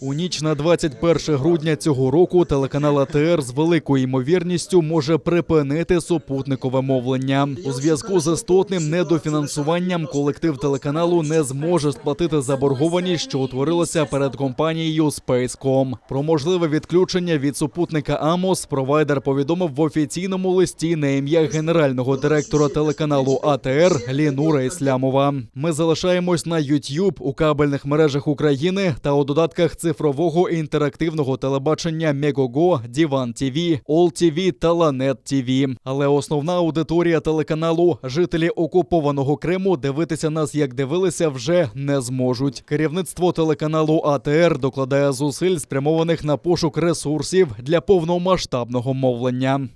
У ніч на 21 грудня цього року телеканал АТR з великою ймовірністю може припинити супутникове мовлення. У зв'язку з істотним недофінансуванням колектив телеканалу не зможе сплатити заборгованість, що утворилася перед компанією Spacecom. Про можливе відключення від супутника Amos провайдер повідомив в офіційному листі на ім'я генерального директора телеканалу АТР Лінура Іслямова. Ми залишаємось на YouTube, у кабельних мережах України та у додатках цифрового інтерактивного телебачення Megogo, Divan TV, All TV та Lanet TV. Але основна аудиторія телеканалу, жителі окупованого Криму, дивитися нас, як дивилися, вже не зможуть. Керівництво телеканалу АТР докладає зусиль, спрямованих на пошук ресурсів для повномасштабного мовлення.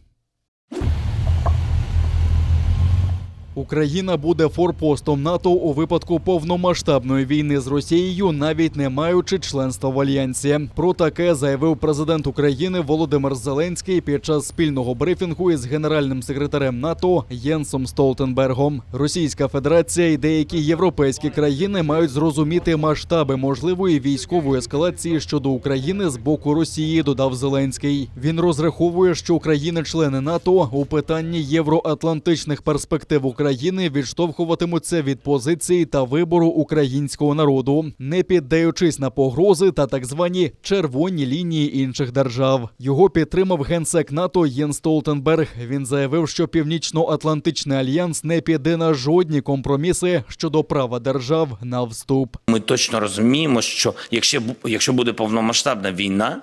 Україна буде форпостом НАТО у випадку повномасштабної війни з Росією, навіть не маючи членства в Альянсі. Про таке заявив президент України Володимир Зеленський під час спільного брифінгу із генеральним секретарем НАТО Єнсом Столтенбергом. Російська Федерація і деякі європейські країни мають зрозуміти масштаби можливої військової ескалації щодо України з боку Росії, додав Зеленський. Він розраховує, що країни-члени НАТО у питанні євроатлантичних перспектив України відштовхуватимуться від позиції та вибору українського народу, не піддаючись на погрози та так звані червоні лінії інших держав. Його підтримав генсек НАТО Єнс Столтенберг. Він заявив, що Північно-Атлантичний альянс не піде на жодні компроміси щодо права держав на вступ. Ми точно розуміємо, що якщо буде повномасштабна війна,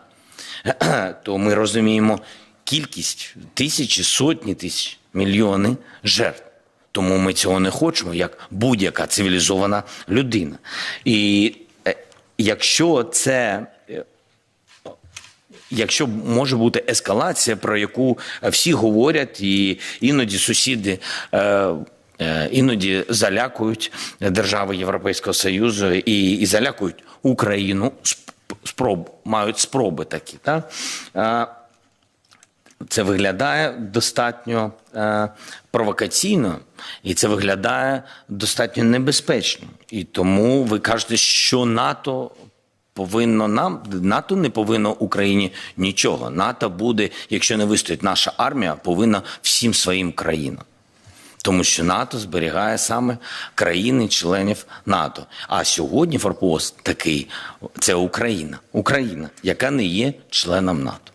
то ми розуміємо кількість тисячі, сотні тисяч, мільйони жертв. Тому ми цього не хочемо, як будь-яка цивілізована людина. І якщо може бути ескалація, про яку всі говорять, і іноді сусіди іноді залякують держави Європейського Союзу і залякують Україну, мають спроби такі, так? Це виглядає достатньо провокаційно, і це виглядає достатньо небезпечно. І тому ви кажете, що НАТО не повинно Україні нічого. НАТО буде, якщо не вистоїть наша армія, повинна всім своїм країнам. Тому що НАТО зберігає саме країни-членів НАТО. А сьогодні форпост такий – це Україна. Україна, яка не є членом НАТО.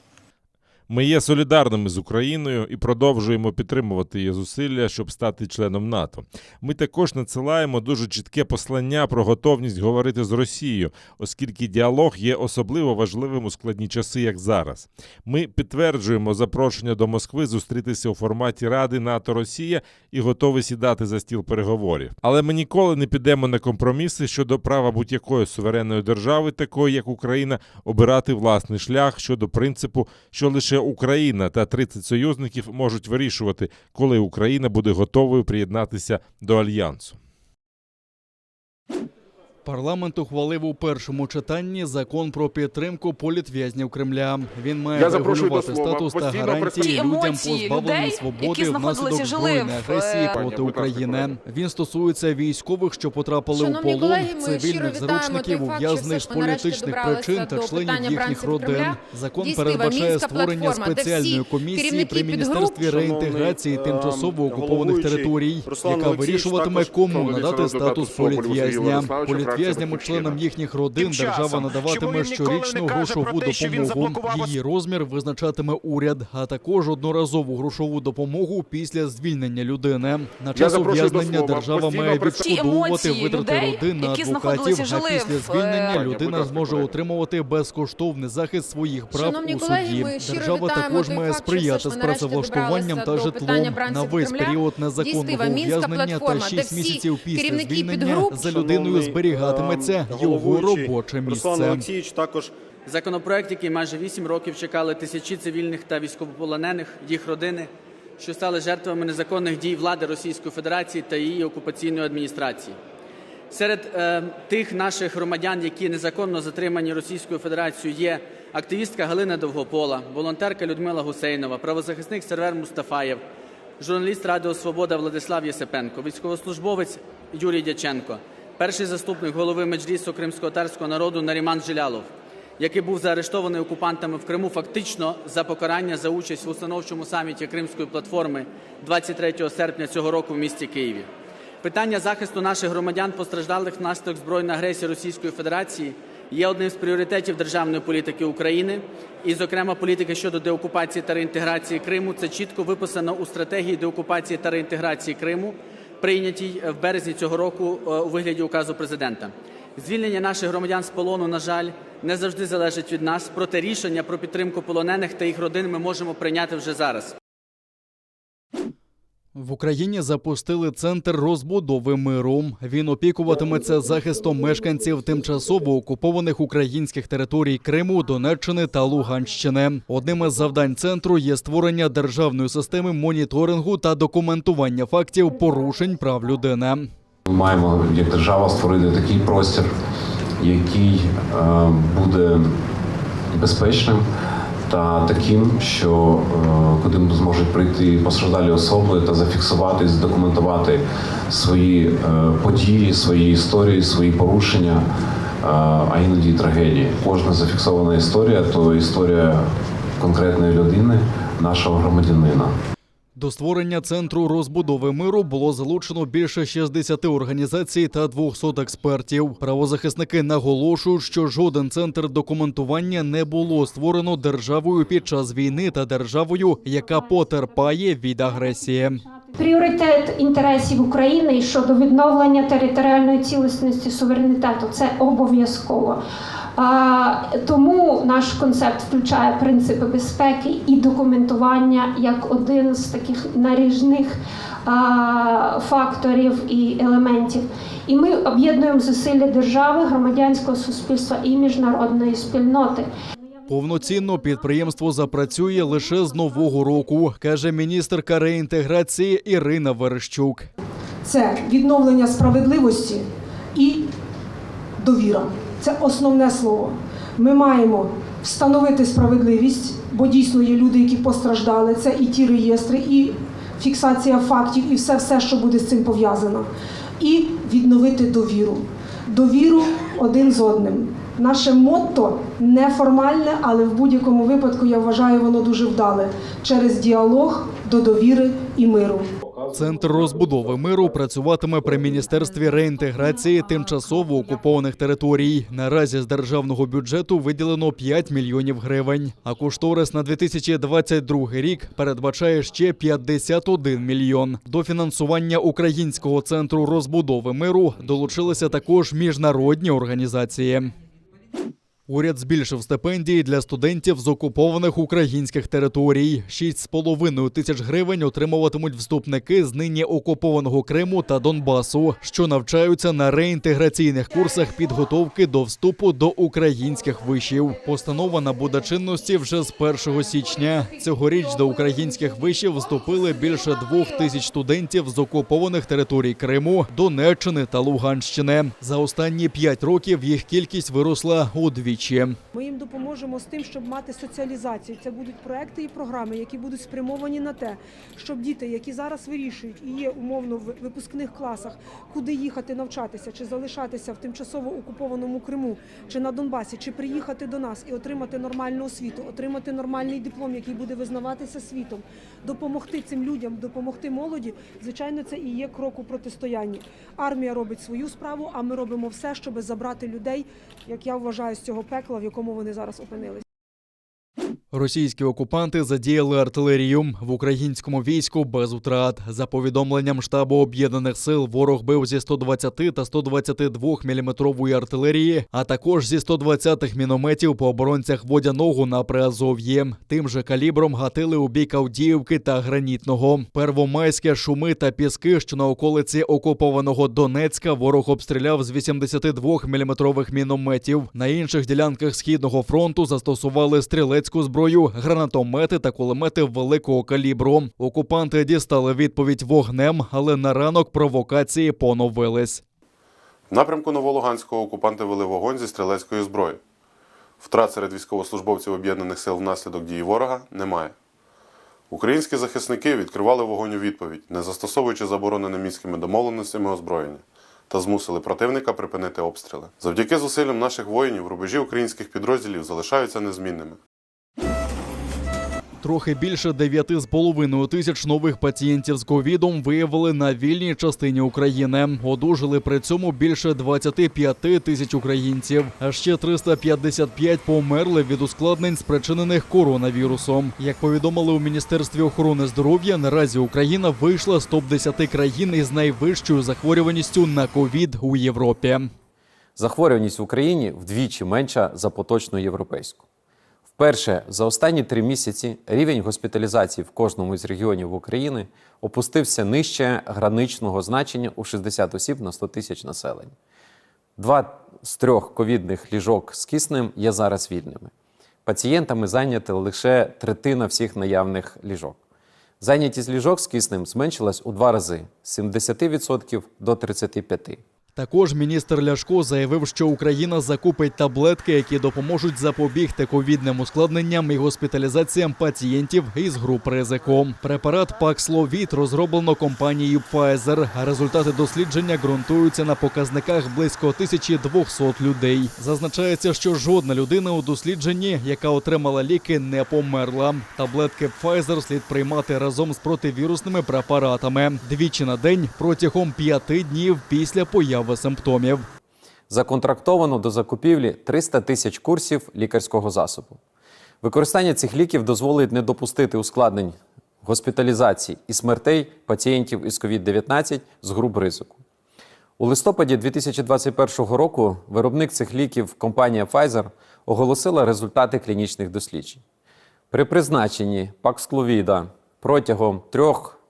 Ми є солідарними з Україною і продовжуємо підтримувати її зусилля, щоб стати членом НАТО. Ми також надсилаємо дуже чітке послання про готовність говорити з Росією, оскільки діалог є особливо важливим у складні часи, як зараз. Ми підтверджуємо запрошення до Москви зустрітися у форматі Ради НАТО-Росія і готові сідати за стіл переговорів. Але ми ніколи не підемо на компроміси щодо права будь-якої суверенної держави, такої як Україна, обирати власний шлях щодо принципу, що лише Україна та 30 союзників можуть вирішувати, коли Україна буде готовою приєднатися до Альянсу. Парламент ухвалив у першому читанні закон про підтримку політв'язнів Кремля. Він має регулювати статус та гарантії людям, позбавленим свободи внаслідок збройної агресії проти України. Він стосується військових, що потрапили у полон, цивільних заручників, ув'язнених з політичних причин та членів їхніх родин. Закон передбачає створення спеціальної комісії при Міністерстві реінтеграції тимчасово окупованих територій, яка вирішуватиме, кому надати статус політв'язня. Політв'язням, членам їхніх родин держава надаватиме щорічну грошову допомогу. Її розмір визначатиме уряд, а також одноразову грошову допомогу після звільнення людини. На час ув'язнення держава має відшкодовувати витрати родин на адвокатів, а після звільнення людина зможе отримувати безкоштовний захист своїх прав у суді. Держава також має сприяти з працевлаштуванням та житлом на весь період незаконного ув'язнення та 6 місяців після звільнення за людиною зберігатиметься його робоче місце. Законопроект, який майже 8 років чекали тисячі цивільних та військовополонених, їх родини, що стали жертвами незаконних дій влади Російської Федерації та її окупаційної адміністрації. Серед тих наших громадян, які незаконно затримані Російською Федерацією, є активістка Галина Довгопола, волонтерка Людмила Гусейнова, правозахисник Сервер Мустафаєв, журналіст Радіо Свобода Владислав Єсипенко, військовослужбовець Юрій Дяченко, перший заступник голови Меджлісу кримськотатарського народу Наріман Джилялов, який був заарештований окупантами в Криму фактично за покарання за участь в установчому саміті Кримської платформи 23 серпня цього року в місті Києві. Питання захисту наших громадян, постраждалих внаслідок збройної агресії Російської Федерації, є одним з пріоритетів державної політики України і, зокрема, політики щодо деокупації та реінтеграції Криму. Це чітко виписано у стратегії деокупації та реінтеграції Криму, прийнятій в березні цього року у вигляді указу президента. Звільнення наших громадян з полону, на жаль, не завжди залежить від нас, проте рішення про підтримку полонених та їх родин ми можемо прийняти вже зараз. В Україні запустили центр розбудови миру. Він опікуватиметься захистом мешканців тимчасово окупованих українських територій Криму, Донеччини та Луганщини. Одним із завдань центру є створення державної системи моніторингу та документування фактів порушень прав людини. Ми маємо як держава створити такий простір, який буде безпечним та таким, що куди зможуть прийти постраждалі особи та зафіксувати, задокументувати свої події, свої історії, свої порушення, а іноді і трагедії. Кожна зафіксована історія – то історія конкретної людини, нашого громадянина. До створення Центру розбудови миру було залучено більше 60 організацій та 200 експертів. Правозахисники наголошують, що жоден центр документування не було створено державою під час війни та державою, яка потерпає від агресії. Пріоритет інтересів України щодо відновлення територіальної цілісності, суверенітету – це обов'язково. Тому наш концепт включає принципи безпеки і документування як один з таких наріжних факторів і елементів. І ми об'єднуємо зусилля держави, громадянського суспільства і міжнародної спільноти. Повноцінно підприємство запрацює лише з нового року, каже міністерка реінтеграції Ірина Верещук. Це відновлення справедливості і довіра. Це основне слово. Ми маємо встановити справедливість, бо дійсно є люди, які постраждали. Це і ті реєстри, і фіксація фактів, і все, що буде з цим пов'язано. І відновити довіру. Довіру один з одним. Наше мотто неформальне, але в будь-якому випадку, я вважаю, воно дуже вдале. Через діалог до довіри і миру. Центр розбудови миру працюватиме при Міністерстві реінтеграції тимчасово окупованих територій. Наразі з державного бюджету виділено 5 мільйонів гривень, а кошторис на 2022 рік передбачає ще 51 мільйон. До фінансування Українського центру розбудови миру долучилися також міжнародні організації. Уряд збільшив стипендії для студентів з окупованих українських територій. 6,5 тисяч гривень отримуватимуть вступники з нині окупованого Криму та Донбасу, що навчаються на реінтеграційних курсах підготовки до вступу до українських вишів. Постанова набуде чинності вже з 1 січня. Цьогоріч до українських вишів вступили більше 2 тисяч студентів з окупованих територій Криму, Донеччини та Луганщини. За останні 5 років їх кількість виросла удвічі. Ми їм допоможемо з тим, щоб мати соціалізацію. Це будуть проекти і програми, які будуть спрямовані на те, щоб діти, які зараз вирішують і є умовно в випускних класах, куди їхати навчатися, чи залишатися в тимчасово окупованому Криму, чи на Донбасі, чи приїхати до нас і отримати нормальну освіту, отримати нормальний диплом, який буде визнаватися світом, допомогти цим людям, допомогти молоді, звичайно, це і є крок у протистоянні. Армія робить свою справу, а ми робимо все, щоб забрати людей, як я вважаю, з цього пекла, в якому вони зараз опинились. Російські окупанти задіяли артилерію. В українському війську без втрат. За повідомленням штабу Об'єднаних сил, ворог бив зі 120 та 122 мм артилерії, а також зі 120-х мінометів по оборонцях Водяного на Приазов'ї. Тим же калібром гатили у бік Авдіївки та Гранітного. Первомайське, Шуми та Піски, що на околиці окупованого Донецька, ворог обстріляв з 82 мм мінометів. На інших ділянках Східного фронту застосували стрілецьку зброю, гранатомети та кулемети великого калібру. Окупанти дістали відповідь вогнем, але на ранок провокації поновились. В напрямку Новолуганського окупанти вели вогонь зі стрілецької зброї. Втрат серед військовослужбовців Об'єднаних сил внаслідок дії ворога немає. Українські захисники відкривали вогонь у відповідь, не застосовуючи заборонене мінськими домовленостями озброєння. та змусили противника припинити обстріли. Завдяки зусиллям наших воїнів рубежі українських підрозділів залишаються незмінними. Трохи більше 9,5 тисяч нових пацієнтів з ковідом виявили на вільній частині України. Одужали при цьому більше 25 тисяч українців. А ще 355 померли від ускладнень, спричинених коронавірусом. Як повідомили у Міністерстві охорони здоров'я, наразі Україна вийшла з топ-10 країн із найвищою захворюваністю на ковід у Європі. Захворюваність в Україні вдвічі менша за поточну європейську. Вперше за останні 3 місяці рівень госпіталізації в кожному із регіонів України опустився нижче граничного значення у 60 осіб на 100 тисяч населення. 2 з 3 ковідних ліжок з киснем є зараз вільними. Пацієнтами зайняті лише третина всіх наявних ліжок. Зайнятість ліжок з киснем зменшилась у 2 рази – з 70% до 35%. Також міністр Ляшко заявив, що Україна закупить таблетки, які допоможуть запобігти ковідним ускладненням і госпіталізаціям пацієнтів із груп ризику. Препарат Paxlovid розроблено компанією Pfizer. Результати дослідження ґрунтуються на показниках близько 1200 людей. Зазначається, що жодна людина у дослідженні, яка отримала ліки, не померла. Таблетки Pfizer слід приймати разом з противірусними препаратами двічі на день протягом 5 днів після появи симптомів. Законтрактовано до закупівлі 300 тисяч курсів лікарського засобу. Використання цих ліків дозволить не допустити ускладнень госпіталізації і смертей пацієнтів із COVID-19 з груп ризику. У листопаді 2021 року виробник цих ліків, компанія Pfizer, оголосила результати клінічних досліджень. При призначенні Paxlovid протягом 3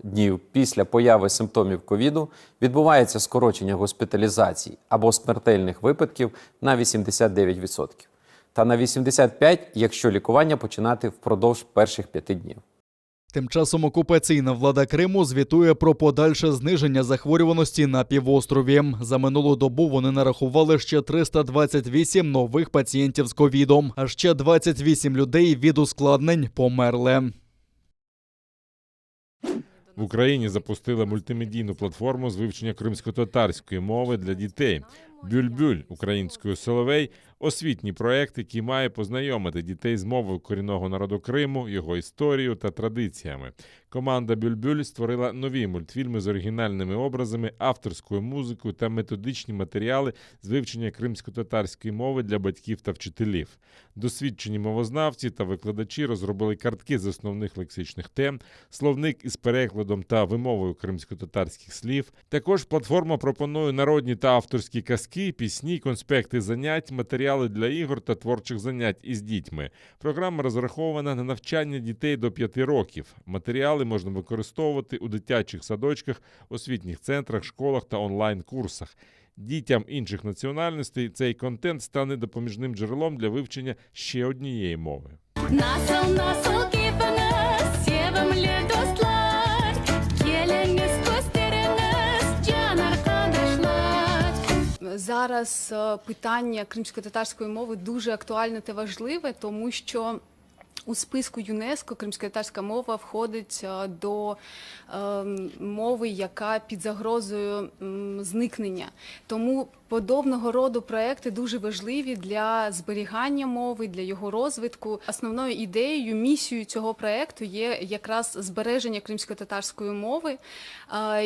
днів після появи симптомів ковіду відбувається скорочення госпіталізацій або смертельних випадків на 89%. Та на 85%, якщо лікування починати впродовж перших 5 днів. Тим часом окупаційна влада Криму звітує про подальше зниження захворюваності на півострові. За минулу добу вони нарахували ще 328 нових пацієнтів з ковідом, а ще 28 людей від ускладнень померли. В Україні запустили мультимедійну платформу з вивчення кримськотатарської мови для дітей. «Бюльбюль» українською «Соловей» – освітній проєкт, який має познайомити дітей з мовою корінного народу Криму, його історією та традиціями. Команда «Бюльбюль» створила нові мультфільми з оригінальними образами, авторською музикою та методичні матеріали з вивчення кримськотатарської мови для батьків та вчителів. Досвідчені мовознавці та викладачі розробили картки з основних лексичних тем, словник із перекладом та вимовою кримськотатарських слів. Також платформа пропонує народні та авторські казки, пісні, конспекти занять, матеріали для ігор та творчих занять із дітьми. Програма розрахована на навчання дітей до 5 років. Матеріали можна використовувати у дитячих садочках, освітніх центрах, школах та онлайн-курсах. Дітям інших національностей цей контент стане допоміжним джерелом для вивчення ще однієї мови. Зараз питання кримськотатарської мови дуже актуальне та важливе, тому що у списку ЮНЕСКО кримськотатарська мова входить до мови, яка під загрозою зникнення. Тому подобного роду проекти дуже важливі для зберігання мови, для його розвитку. Основною ідеєю, місією цього проекту є якраз збереження кримськотатарської мови.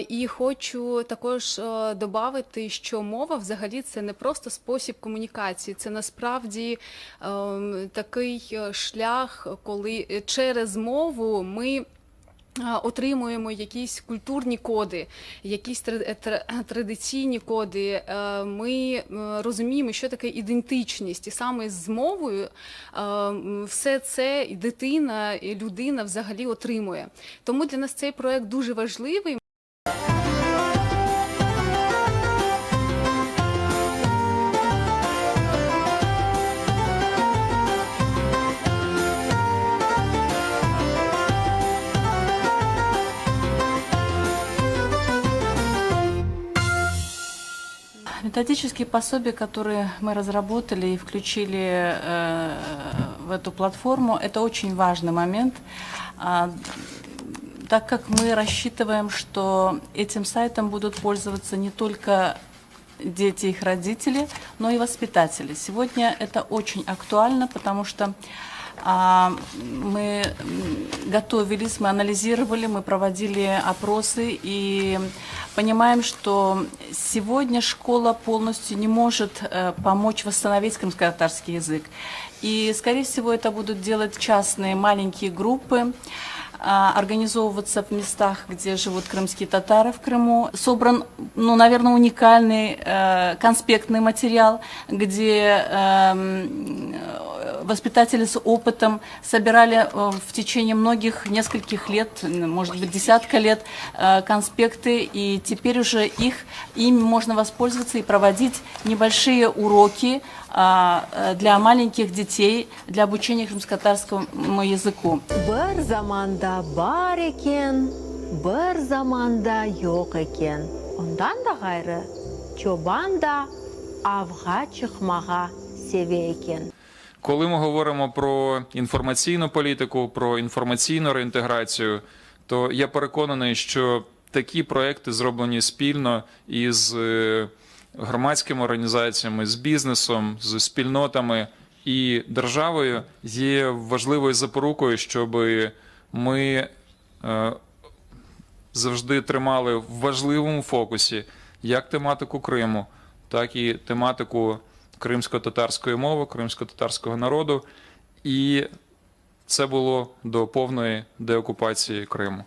І хочу також додати, що мова взагалі це не просто спосіб комунікації, це насправді такий шлях, коли через мову ми отримуємо якісь культурні коди, якісь традиційні коди. Ми розуміємо, що таке ідентичність. І саме з мовою все це і дитина, і людина взагалі отримує. Тому для нас цей проект дуже важливий. Методические пособия, которые мы разработали и включили в эту платформу, это очень важный момент, так как мы рассчитываем, что этим сайтом будут пользоваться не только дети, их родители, но и воспитатели. Сегодня это очень актуально, потому что мы готовились, мы анализировали, мы проводили опросы и понимаем, что сегодня школа полностью не может помочь восстановить крымско-татарский язык. И, скорее всего, это будут делать частные маленькие группы, организовываться в местах, где живут крымские татары в Крыму. Собран, наверное, уникальный конспектный материал, где воспитатели с опытом собирали в течение нескольких лет, может быть, десятка лет конспекты, и теперь уже ими можно воспользоваться и проводить небольшие уроки для маленьких детей, для обучения крымско-татарскому языку. Бір заманда бар екен, бір заманда yok екен. Ondan da gayrı çoban da avga çıkmağa seviyor екен. Коли ми говоримо про інформаційну політику, про інформаційну реінтеграцію, то я переконаний, що такі проекти, зроблені спільно із громадськими організаціями, з бізнесом, з спільнотами і державою, є важливою запорукою, щоб ми завжди тримали в важливому фокусі як тематику Криму, так і тематику кримсько-татарської мови, кримсько-татарського народу. І це було до повної деокупації Криму.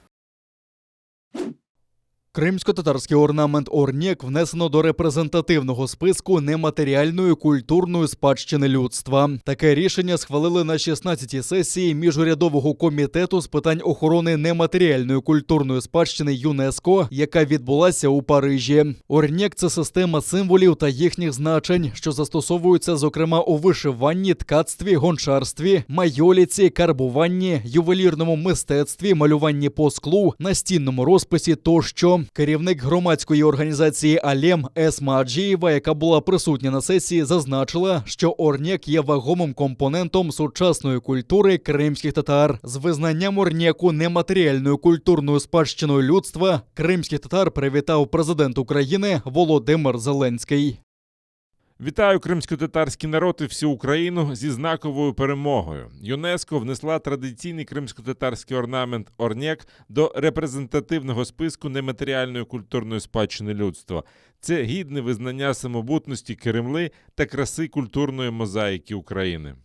Кримсько-татарський орнамент Орнєк внесено до репрезентативного списку нематеріальної культурної спадщини людства. Таке рішення схвалили на 16-й сесії Міжурядового комітету з питань охорони нематеріальної культурної спадщини ЮНЕСКО, яка відбулася у Парижі. Орнєк – це система символів та їхніх значень, що застосовуються, зокрема, у вишиванні, ткацтві, гончарстві, майоліці, карбуванні, ювелірному мистецтві, малюванні по склу, настінному розписі тощо. Керівник громадської організації «Алем» Есма Аджієва, яка була присутня на сесії, зазначила, що Орнєк є вагомим компонентом сучасної культури кримських татар. З визнанням Орнєку нематеріальною культурною спадщиною людства кримських татар привітав президент України Володимир Зеленський. Вітаю кримсько-татарський народ і всю Україну зі знаковою перемогою. ЮНЕСКО внесла традиційний кримсько-татарський орнамент Орнєк до репрезентативного списку нематеріальної культурної спадщини людства. Це гідне визнання самобутності Кремли та краси культурної мозаїки України.